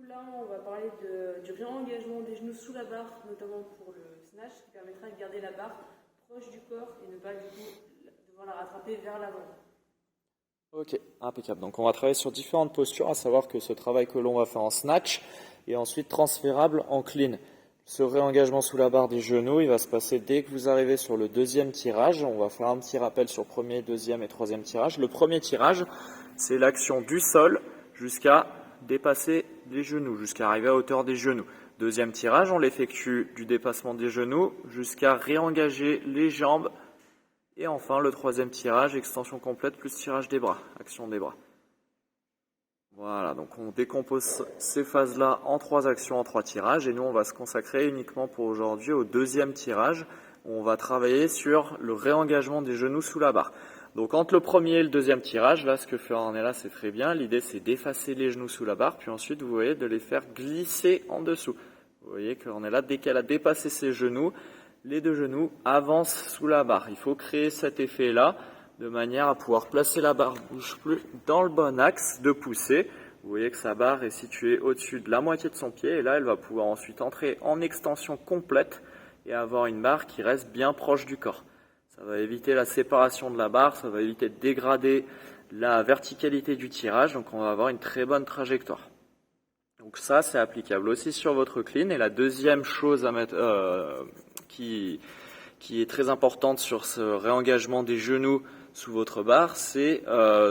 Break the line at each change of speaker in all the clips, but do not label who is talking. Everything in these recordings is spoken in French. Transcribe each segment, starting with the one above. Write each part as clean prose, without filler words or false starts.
Là, on va parler du réengagement des genoux sous la barre, notamment pour le snatch, qui permettra de garder la barre proche du corps et ne pas du coup devoir la rattraper vers l'avant.
Ok, impeccable. Donc on va travailler sur différentes postures, à savoir que ce travail que l'on va faire en snatch est ensuite transférable en clean. Ce réengagement sous la barre des genoux, il va se passer dès que vous arrivez sur le deuxième tirage. On va faire un petit rappel sur premier, deuxième et troisième tirage. Le premier tirage, c'est l'action du sol jusqu'à dépasser les genoux, jusqu'à arriver à hauteur des genoux. Deuxième tirage, on l'effectue du dépassement des genoux jusqu'à réengager les jambes. Et enfin, le troisième tirage, extension complète plus tirage des bras, action des bras. Voilà, donc on décompose ces phases-là en 3 actions, en 3 tirages. Et nous, on va se consacrer uniquement pour aujourd'hui au deuxième tirage, où on va travailler sur le réengagement des genoux sous la barre. Donc entre le premier et le deuxième tirage, là, ce que fait Ornella, c'est très bien. L'idée, c'est d'effacer les genoux sous la barre, puis ensuite, vous voyez, de les faire glisser en dessous. Vous voyez qu'Ornella, dès qu'elle a dépassé ses genoux, les deux genoux avancent sous la barre. Il faut créer cet effet-là de manière à pouvoir placer la barre bouge plus dans le bon axe de poussée. Vous voyez que sa barre est située au-dessus de la moitié de son pied et là, elle va pouvoir ensuite entrer en extension complète et avoir une barre qui reste bien proche du corps. Ça va éviter la séparation de la barre, ça va éviter de dégrader la verticalité du tirage, donc on va avoir une très bonne trajectoire. Donc ça, c'est applicable aussi sur votre clean. Et la deuxième chose à mettre, qui est très importante sur ce réengagement des genoux sous votre barre, c'est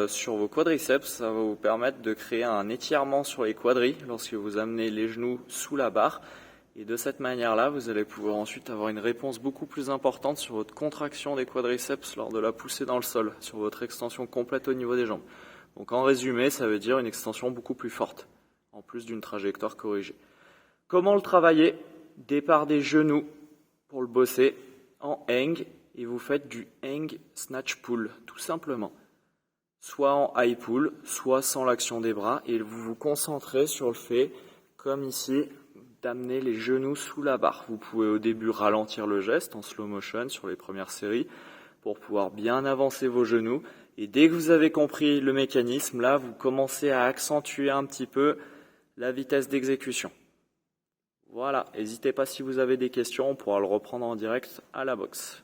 sur vos quadriceps. Ça va vous permettre de créer un étirement sur les quadris lorsque vous amenez les genoux sous la barre. Et de cette manière-là, vous allez pouvoir ensuite avoir une réponse beaucoup plus importante sur votre contraction des quadriceps lors de la poussée dans le sol, sur votre extension complète au niveau des jambes. Donc en résumé, ça veut dire une extension beaucoup plus forte, en plus d'une trajectoire corrigée. Comment le travailler? Départ des genoux pour le bosser en hang, et vous faites du hang snatch pull, tout simplement. Soit en high pull, soit sans l'action des bras, et vous vous concentrez sur le fait, comme ici, d'amener les genoux sous la barre. Vous pouvez au début ralentir le geste en slow motion sur les premières séries pour pouvoir bien avancer vos genoux. Et dès que vous avez compris le mécanisme, là, vous commencez à accentuer un petit peu la vitesse d'exécution. Voilà, n'hésitez pas si vous avez des questions, on pourra le reprendre en direct à la boxe.